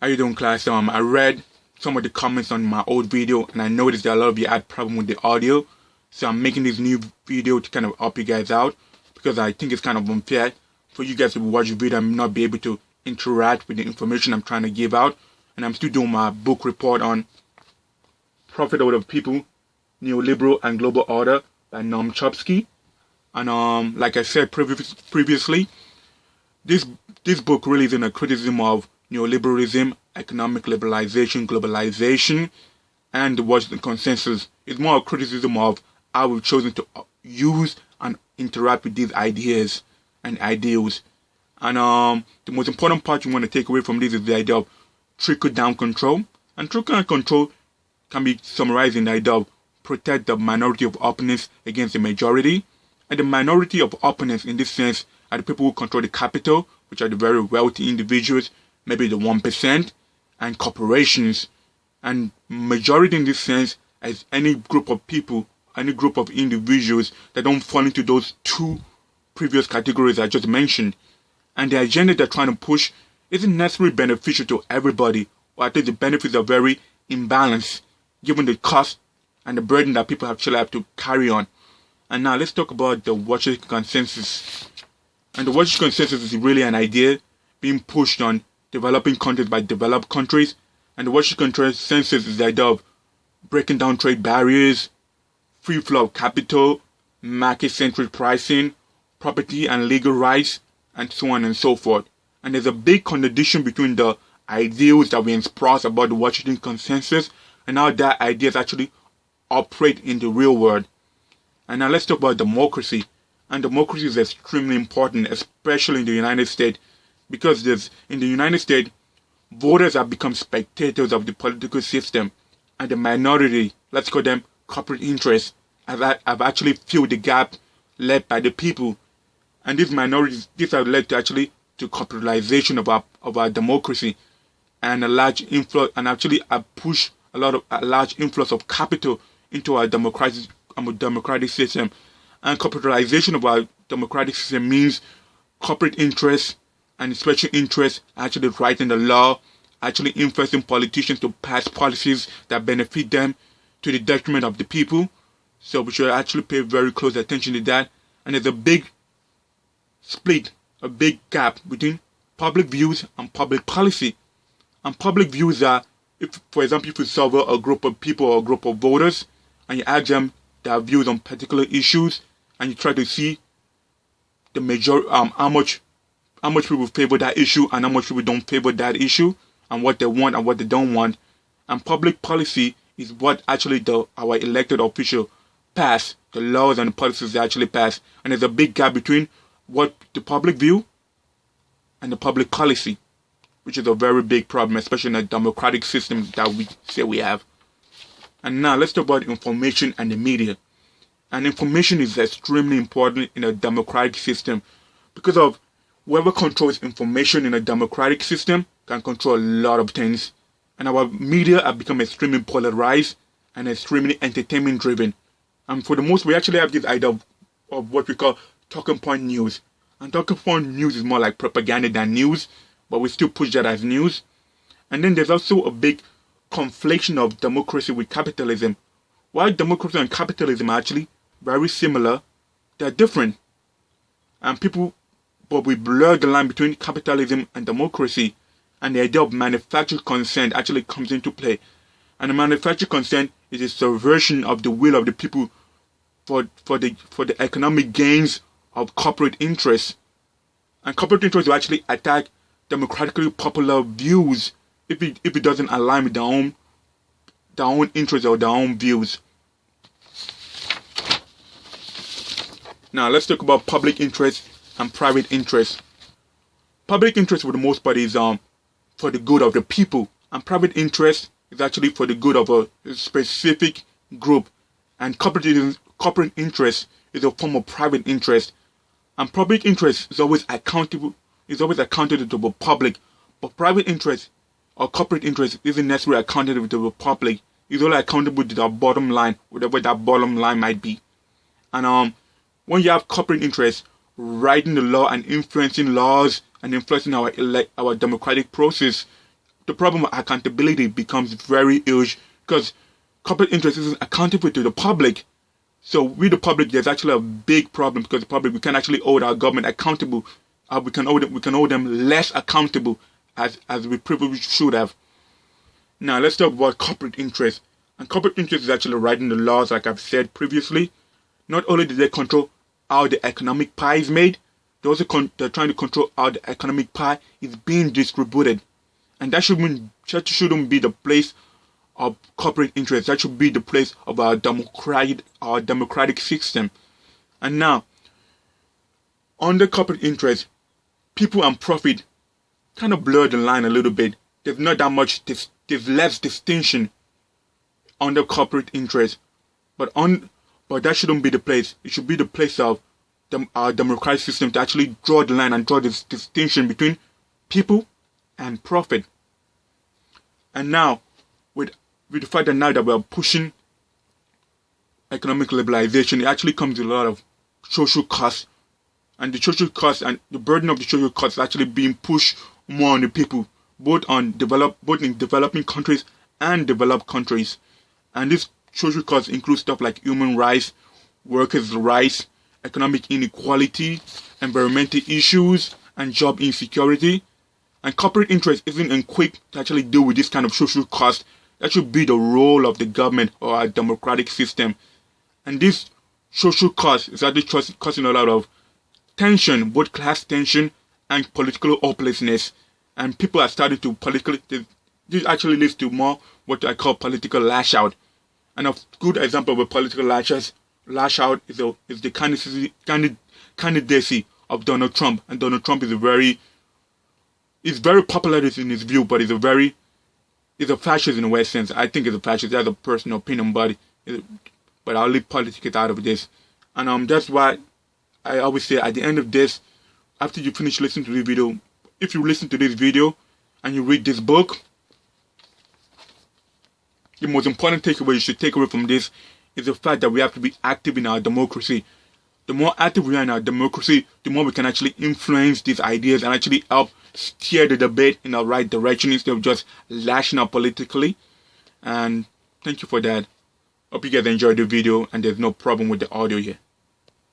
How you doing, class? I read some of the comments on my old video, and I noticed that a lot of you had problem with the audio. So I'm making this new video to kind of help you guys out, because I think it's kind of unfair for you guys to watch the video and not be able to interact with the information I'm trying to give out. And I'm still doing my book report on Profit Out of People, Neoliberal and Global Order by Noam Chomsky. And like I said previously, this book really is in a criticism of neoliberalism, economic liberalization, globalization, and the Washington Consensus. It's more a criticism of how we've chosen to use and interact with these ideas and ideals. And the most important part you want to take away from this is the idea of trickle-down control. And trickle-down control can be summarized in the idea of protect the minority of opponents against the majority. And the minority of opponents in this sense are the people who control the capital, which are the very wealthy individuals, maybe the 1%, and corporations. And majority in this sense is any group of people, any group of individuals that don't fall into those two previous categories I just mentioned. And the agenda they're trying to push isn't necessarily beneficial to everybody, or I think the benefits are very imbalanced, given the cost and the burden that people actually have to carry on. And now let's talk about the Washington Consensus. And the Washington Consensus is really an idea being pushed on developing countries by developed countries. And the Washington Consensus is the idea of breaking down trade barriers, free flow of capital, market-centric pricing, property and legal rights, and so on and so forth. And there's a big contradiction between the ideals that we espouse about the Washington Consensus and how that ideas actually operate in the real world. And now let's talk about democracy. And democracy is extremely important, especially in the United States, because in the United States, voters have become spectators of the political system, and the minority, let's call them corporate interests, have actually filled the gap left by the people. And these minorities, these have led to corporatization of our democracy, and a large influx, and actually push a large influx of capital into our democratic system. And corporatization of our democratic system means corporate interests and special interests actually writing the law, actually influencing politicians to pass policies that benefit them to the detriment of the people. So we should actually pay very close attention to that. And there's a big split, a big gap between public views and public policy. And public views are, for example, if you survey a group of people or a group of voters and you ask them their views on particular issues, and you try to see the how much people favor that issue and how much people don't favor that issue, and what they want and what they don't want. And public policy is what actually our elected official pass, the laws and the policies they actually pass. And there's a big gap between what the public view and the public policy, which is a very big problem, especially in a democratic system that we say we have. And now let's talk about information and the media. And information is extremely important in a democratic system, because of whoever controls information in a democratic system can control a lot of things. And our media have become extremely polarized and extremely entertainment driven. And for the most, we actually have this idea of what we call talking point news. And talking point news is more like propaganda than news, but we still push that as news. And then there's also a big conflation of democracy with capitalism. While democracy and capitalism are actually very similar, they're different. But we blur the line between capitalism and democracy, and the idea of manufactured consent actually comes into play. And the manufactured consent is a subversion of the will of the people for the economic gains of corporate interests. And corporate interests will actually attack democratically popular views if it doesn't align with their own interests or their own views. Now let's talk about public interest and private interest. Public interest for the most part is for the good of the people, and private interest is actually for the good of a specific group. And corporate interest is a form of private interest. And public interest is always accountable to the public, but private interest or corporate interest isn't necessarily accountable to the public. It's only accountable to the bottom line, whatever that bottom line might be. And when you have corporate interests writing the law and influencing laws and influencing our democratic process, the problem of accountability becomes very huge, because corporate interest isn't accountable to the public. So with the public, there's actually a big problem, because the public, we can actually hold our government accountable. We can hold them less accountable as we probably should have. Now let's talk about corporate interest. And corporate interest is actually writing the laws, like I've said previously. Not only do they control how the economic pie is made, they're trying to control how the economic pie is being distributed. And that shouldn't be the place of corporate interest. That should be the place of our democratic system. And now, under corporate interest, people and profit kind of blur the line a little bit. There's not that much. There's less distinction under corporate interest, but that shouldn't be the place. It should be the place of our democratic system to actually draw the line and draw this distinction between people and profit. And now, with the fact that now that we're pushing economic liberalization, it actually comes with a lot of social costs, and the social costs and the burden of the social costs is actually being pushed more on the people, both in developing countries and developed countries. And this social costs include stuff like human rights, workers' rights, economic inequality, environmental issues, and job insecurity. And corporate interest isn't equipped to actually deal with this kind of social cost. That should be the role of the government or our democratic system. And this social cost is actually causing a lot of tension, both class tension and political hopelessness. And people are starting to this actually leads to more what I call political lash out. And a good example of a political lash out is the candidacy of Donald Trump. And Donald Trump is very popular in his view, but he's a fascist in a way sense. I think he's a fascist. That's a personal opinion, but I'll leave politics out of this. And that's why I always say at the end of this, after you finish listening to this video, if you listen to this video and you read this book, the most important takeaway you should take away from this is the fact that we have to be active in our democracy. The more active we are in our democracy, the more we can actually influence these ideas and actually help steer the debate in the right direction instead of just lashing out politically. And thank you for that. Hope you guys enjoyed the video and there's no problem with the audio here.